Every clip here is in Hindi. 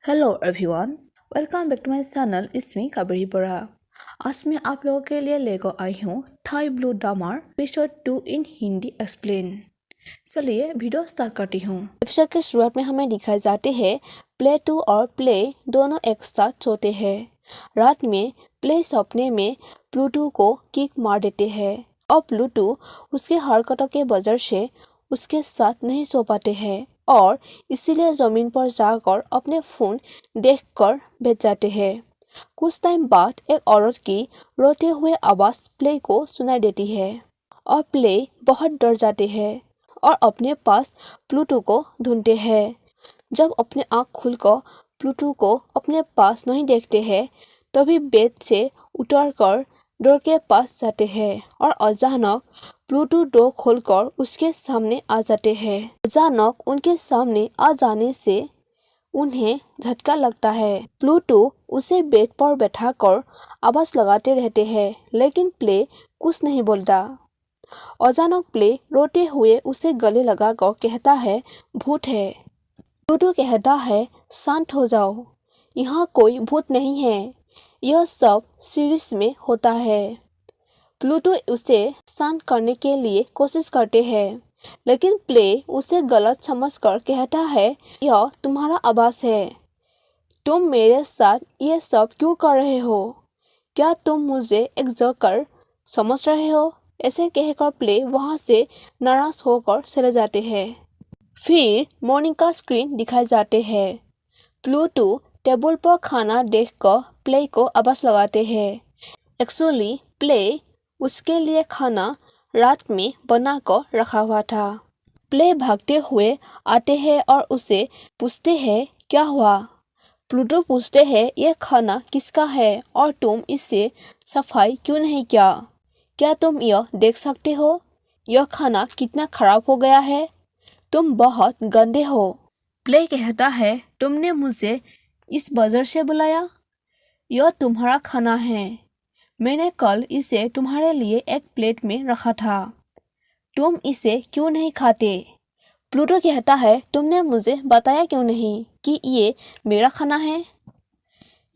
Hello everyone, welcome back to my channel. इसमें काबरी बड़ा। आज मैं आप लोगों के लिए लेकर आई हूँ थाई ब्लू ड्रामा एपिसोड 2 इन हिंदी एक्सप्लेन। चलिए वीडियो स्टार्ट करती हूँ। एपिसोड के शुरुआत में हमें दिखाए जाते हैं प्ले 2 और प्ले दोनों एक साथ सोते हैं। रात में प्ले सपने में प्लूटो को किक मार देते हैं और प्लूटो उसके हरकतों के वजह से उसके साथ नहीं सो पाते हैं और इसीलिए जमीन पर जाकर अपने फोन देखकर बैठ जाते हैं। कुछ टाइम बाद एक औरत की रोते हुए आवाज प्ले को सुनाई देती है और प्ले बहुत डर जाते हैं और अपने पास प्लूटो को ढूंढते हैं। जब अपने आँख खुलकर प्लूटो को अपने पास नहीं देखते हैं तभी बेड से उतरकर डोर के पास जाते हैं और अचानक प्लूटो डोर खोलकर उसके सामने आ जाते हैं। अचानक उनके सामने आ जाने से उन्हें झटका लगता है। प्लूटो उसे बेड पर बैठाकर आवाज लगाते रहते हैं लेकिन प्ले कुछ नहीं बोलता। अचानक प्ले रोते हुए उसे गले लगाकर कहता है भूत है। प्लूटो कहता है शांत हो जाओ, यहाँ कोई भूत नहीं है, यह सब सीरीज में होता है। प्लूटो उसे शांत करने के लिए कोशिश करते हैं लेकिन प्ले उसे गलत समझकर कहता है यह तुम्हारा आवाज है, तुम मेरे साथ ये सब क्यों कर रहे हो, क्या तुम मुझे एक जोकर समझ रहे हो। ऐसे कहकर प्ले वहां से नाराज होकर चले जाते हैं। फिर मॉर्निंग का स्क्रीन दिखाए जाते हैं। प्लूटो टेबल पर खाना देखकर प्ले को आवाज लगाते हैं। एक्चुअली प्ले उसके लिए खाना रात में बनाकर रखा हुआ था। प्ले भागते हुए आते हैं और उसे पूछते हैं क्या हुआ। प्लूटो पूछते हैं यह खाना किसका है और तुम इससे सफाई क्यों नहीं किया, क्या तुम यह देख सकते हो यह खाना कितना खराब हो गया है, तुम बहुत गंदे हो। प्ले कहता है तुमने मुझे इस वजह से बुलाया, यह तुम्हारा खाना है, मैंने कल इसे तुम्हारे लिए एक प्लेट में रखा था, तुम इसे क्यों नहीं खाते। प्लूटो कहता है तुमने मुझे बताया क्यों नहीं कि ये मेरा खाना है,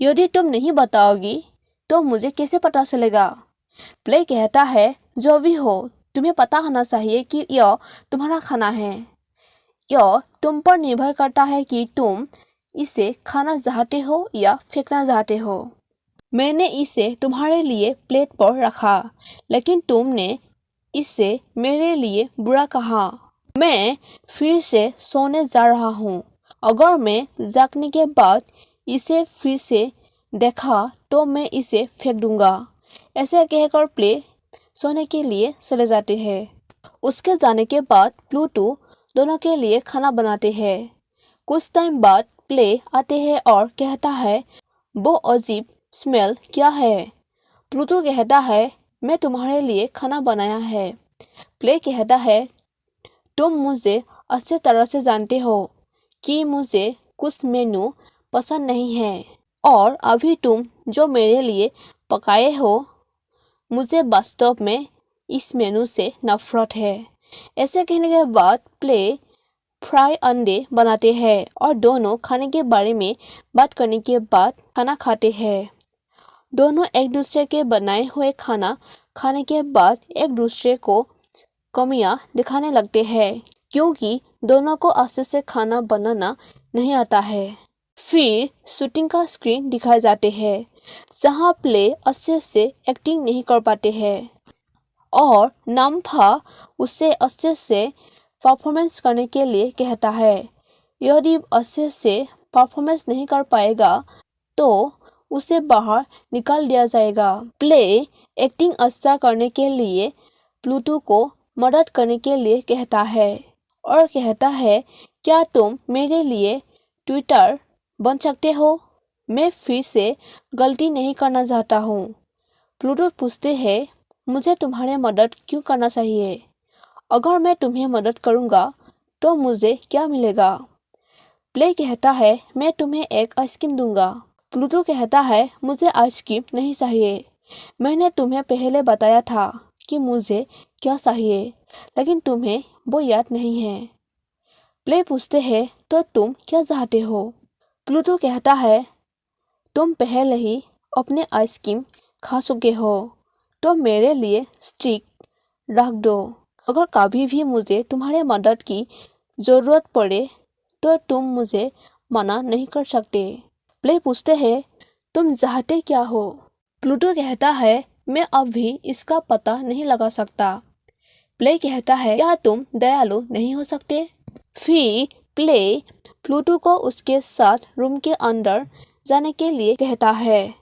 यदि तुम नहीं बताओगी तो मुझे कैसे पता चलेगा। प्ले कहता है जो भी हो तुम्हें पता होना चाहिए कि यह तुम्हारा खाना है, यह तुम पर निर्भर करता है कि तुम इसे खाना चाहते हो या फेंकना चाहते हो। मैंने इसे तुम्हारे लिए प्लेट पर रखा लेकिन तुमने इसे मेरे लिए बुरा कहा। मैं फिर से सोने जा रहा हूँ, अगर मैं जागने के बाद इसे फिर से देखा तो मैं इसे फेंक दूंगा। ऐसे कहकर प्ले सोने के लिए चले जाते हैं। उसके जाने के बाद प्लूटो दोनों के लिए खाना बनाते हैं। कुछ टाइम बाद प्ले आते हैं और कहता है वो अजीब स्मेल क्या है। प्लूटो कहता है मैं तुम्हारे लिए खाना बनाया है। प्ले कहता है तुम मुझे अच्छी तरह से जानते हो कि मुझे कुछ मेनू पसंद नहीं है और अभी तुम जो मेरे लिए पकाए हो मुझे वास्तव में इस मेनू से नफरत है। ऐसे कहने के बाद प्ले फ्राई अंडे बनाते हैं और दोनों खाने के बारे में बात करने के बाद खाना खाते हैं। दोनों एक दूसरे के बनाए हुए खाना खाने के बाद एक दूसरे को कमियां दिखाने लगते हैं क्योंकि दोनों को अच्छे से खाना बनाना नहीं आता है। फिर शूटिंग का स्क्रीन दिखाए जाते हैं जहां प्ले अच्छे से एक्टिंग नहीं कर पाते हैं और नाम्फा उसे अच्छे से परफॉर्मेंस करने के लिए कहता है, यदि अच्छे से परफॉर्मेंस नहीं कर पाएगा तो उसे बाहर निकाल दिया जाएगा। प्ले एक्टिंग अच्छा करने के लिए प्लूटो को मदद करने के लिए कहता है और कहता है क्या तुम मेरे लिए ट्विटर बन सकते हो, मैं फिर से गलती नहीं करना चाहता हूँ। प्लूटो पूछते हैं मुझे तुम्हारी मदद क्यों करना चाहिए, अगर मैं तुम्हें मदद करूँगा तो मुझे क्या मिलेगा। प्ले कहता है मैं तुम्हें एक आइसक्रीम दूंगा। प्लूटो कहता है मुझे आइसक्रीम नहीं चाहिए, मैंने तुम्हें पहले बताया था कि मुझे क्या चाहिए लेकिन तुम्हें वो याद नहीं है। प्ले पूछते हैं तो तुम क्या चाहते हो। प्लूटो कहता है तुम पहले ही अपने आइसक्रीम खा चुके हो, तो मेरे लिए स्टिक रख दो। अगर कभी भी मुझे तुम्हारे मदद की ज़रूरत पड़े तो तुम मुझे मना नहीं कर सकते। प्ले पूछते हैं तुम चाहते क्या हो? प्लूटो कहता है मैं अब भी इसका पता नहीं लगा सकता। प्ले कहता है क्या तुम दयालु नहीं हो सकते? फिर प्ले प्लूटो को उसके साथ रूम के अंदर जाने के लिए कहता है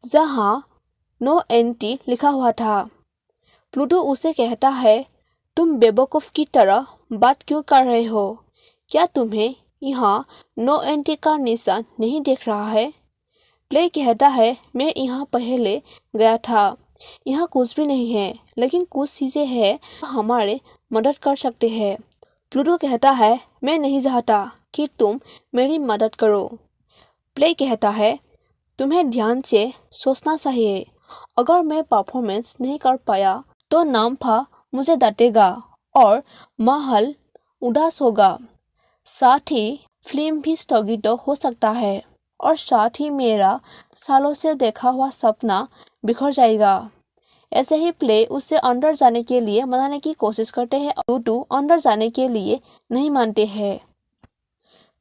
जहाँ नो एंट्री लिखा हुआ था। प्लूटो उसे कहता है तुम बेवकूफ़ की तरह बात क्यों कर रहे हो? क्या तुम्हें यहाँ नो एंट्री का निशान नहीं दिख रहा है? प्ले कहता है मैं यहाँ पहले गया था, यहाँ कुछ भी नहीं है, लेकिन कुछ चीज़ें हैं जो हमारे मदद कर सकते हैं। प्लूटो कहता है मैं नहीं चाहता कि तुम मेरी मदद करो। प्ले कहता है तुम्हें ध्यान से सोचना चाहिए, अगर मैं परफॉर्मेंस नहीं कर पाया तो नाम्फा मुझे डांटेगा और महल उदास होगा। साथ ही फिल्म भी स्थगित हो सकता है और साथ ही मेरा सालों से देखा हुआ सपना बिखर जाएगा। ऐसे ही प्ले उससे अंदर जाने के लिए मनाने की कोशिश करते हैं। प्लूटो अंदर जाने के लिए नहीं मानते हैं।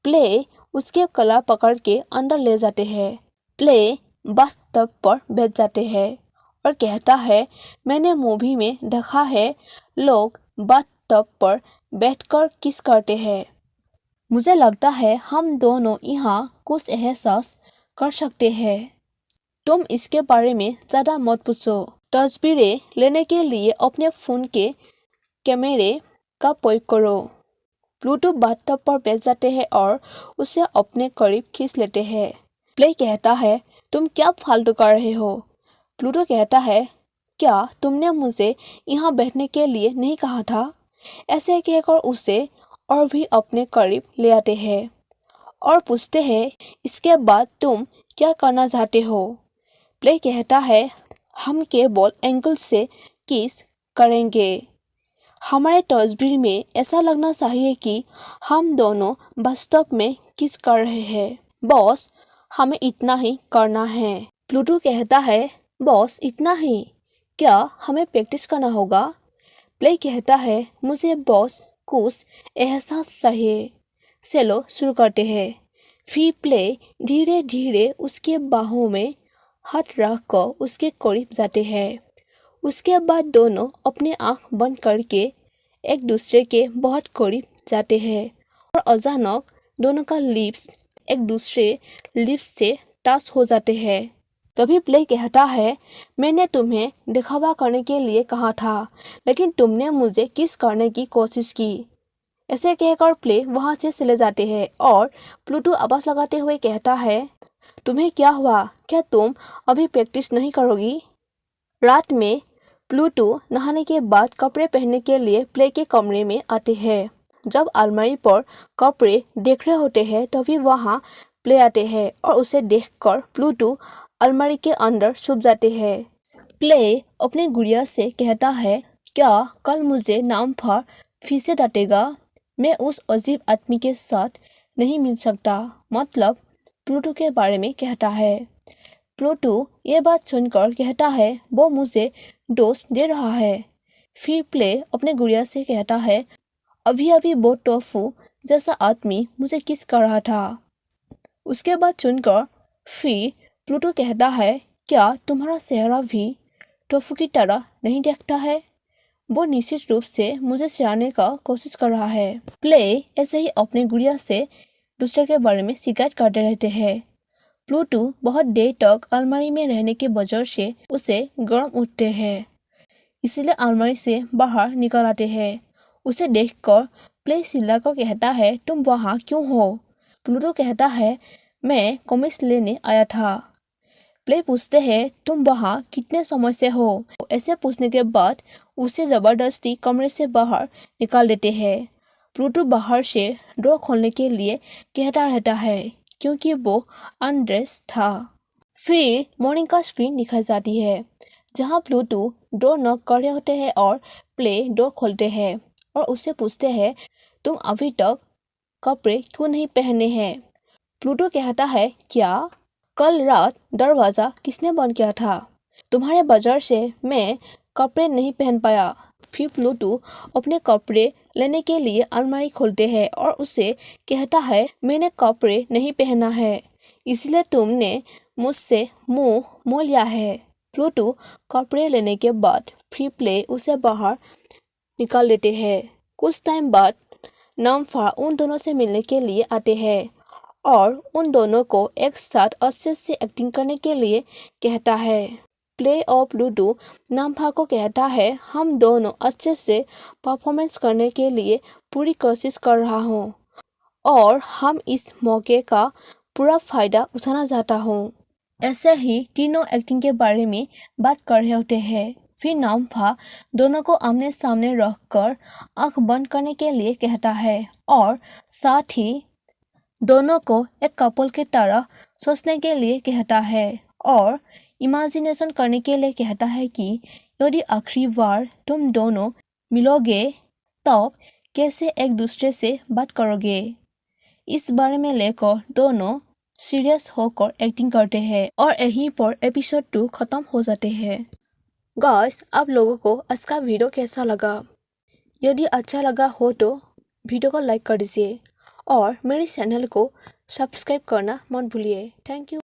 प्ले उसके गला पकड़ के अंदर ले जाते हैं। प्ले बाथटब पर बैठ जाते हैं और कहता है मैंने मूवी में देखा है लोग बाथटब पर बैठकर किस करते हैं। मुझे लगता है हम दोनों यहाँ कुछ एहसास कर सकते हैं। तुम इसके बारे में ज़्यादा मत पूछो। तस्वीरें लेने के लिए अपने फ़ोन के कैमरे का प्रयोग करो। प्लूटो बाथटब पर बैठ जाते हैं और उसे अपने करीब खींच लेते हैं। प्ले कहता है तुम क्या फालतू कर रहे हो? प्लूटो कहता है क्या तुमने मुझे यहाँ बैठने के लिए नहीं कहा था? ऐसे कहकर उसे और भी अपने करीब ले आते हैं और पूछते हैं इसके बाद तुम क्या करना चाहते हो? प्ले कहता है हम केवल एंगल से किस करेंगे। हमारे तस्वीर में ऐसा लगना चाहिए कि हम दोनों वास्तव में किस कर रहे हैं। बॉस हमें इतना ही करना है। प्लूटो कहता है बॉस इतना ही? क्या हमें प्रैक्टिस करना होगा? प्ले कहता है मुझे बॉस कुछ एहसास चाहिए। चलो शुरू करते हैं। फिर प्ले धीरे धीरे उसके बाहों में हाथ रख कर उसके करीब जाते हैं। उसके बाद दोनों अपने आँख बंद करके एक दूसरे के बहुत करीब जाते हैं और अचानक दोनों का लिप्स एक दूसरे लिप्स से टच हो जाते हैं। तभी प्ले कहता है मैंने तुम्हें दिखावा करने के लिए कहा था, लेकिन तुमने मुझे किस करने की कोशिश की। ऐसे कहकर प्ले वहाँ से चले जाते हैं और प्लूटो आवाज़ लगाते हुए कहता है तुम्हें क्या हुआ? क्या तुम अभी प्रैक्टिस नहीं करोगी? रात में प्लूटो नहाने के बाद कपड़े पहनने के लिए प्ले के कमरे में आते हैं। जब अलमारी पर कपड़े देख रहे होते हैं तभी वहाँ प्ले आते हैं और उसे देखकर प्लूटो अलमारी के अंदर छुप जाते हैं। प्ले अपने गुड़िया से कहता है क्या कल मुझे नाम्फा फिर से डांटेगा? मैं उस अजीब आदमी के साथ नहीं मिल सकता। मतलब प्लूटो के बारे में कहता है। प्लूटो ये बात सुनकर कहता है वो मुझे डोज दे रहा है। फिर प्ले अपने गुड़िया से कहता है अभी अभी वो टोफू जैसा आदमी मुझे किस कर रहा था। उसके बाद सुनकर फिर प्लूटो कहता है क्या तुम्हारा चेहरा भी टोफू की तरह नहीं दिखता है? वो निश्चित रूप से मुझे सिखाने का कोशिश कर रहा है। प्ले ऐसे ही अपने गुड़िया से दूसरे के बारे में शिकायत करते रहते हैं। प्लूटो बहुत देर तक अलमारी में रहने की वजह से उसे गर्म उठते हैं, इसलिए अलमारी से बाहर निकल आते हैं। उसे देखकर प्ले चिल्लाकर कहता है तुम वहाँ क्यों हो? प्लूटो कहता है मैं कॉमिक्स लेने आया था। प्ले पूछते हैं तुम वहाँ कितने समय से हो? ऐसे पूछने के बाद उसे ज़बरदस्ती कमरे से बाहर निकाल देते हैं। प्लूटो बाहर से डोर खोलने के लिए कहता रहता है क्योंकि वो अनड्रेस था। फिर मॉर्निंग का स्क्रीन दिखाई जाती है जहाँ प्लूटो डोर नॉक कर रहे होते हैं और प्ले डोर खोलते हैं और उससे पूछते हैं तुम अभी तक कपड़े क्यों नहीं पहने हैं? प्लूटो कहता है, क्या कल रात दरवाजा किसने बंद किया था? तुम्हारे बाजार से मैं कपड़े नहीं पहन पाया। फिर प्लूटो अपने कपड़े लेने के लिए अलमारी खोलते हैं और उसे कहता है, मैंने कपड़े नहीं पहना है, इसलिए तुमने मुझसे मुंह मोड़ लिया है। प्लूटो कपड़े लेने के बाद फिर प्ले उसे बाहर निकाल देते हैं। कुछ टाइम बाद नाम्फा उन दोनों से मिलने के लिए आते हैं और उन दोनों को एक साथ अच्छे से एक्टिंग करने के लिए कहता है। प्ले और प्लूटो नाम्फा को कहता है, हम दोनों अच्छे से परफॉर्मेंस करने के लिए पूरी कोशिश कर रहा हूँ और हम इस मौके का पूरा फायदा उठाना चाहता हूँ। ऐसे ही तीनों एक्टिंग के बारे में बात कर रहे होते हैं। फिर नाम्फा दोनों को आमने सामने रखकर आंख बंद करने के लिए कहता है और साथ ही दोनों को एक कपल की तरह सोचने के लिए कहता है और इमेजिनेशन करने के लिए कहता है कि यदि आखिरी बार तुम दोनों मिलोगे तब कैसे एक दूसरे से बात करोगे। इस बारे में लेकर दोनों सीरियस होकर एक्टिंग करते हैं और यहीं पर एपिसोड 2 खत्म हो जाते हैं। गाइस, आप लोगों को आज का वीडियो कैसा लगा? यदि अच्छा लगा हो तो वीडियो को लाइक कर दीजिए और मेरे चैनल को सब्सक्राइब करना मत भूलिए। Thank you.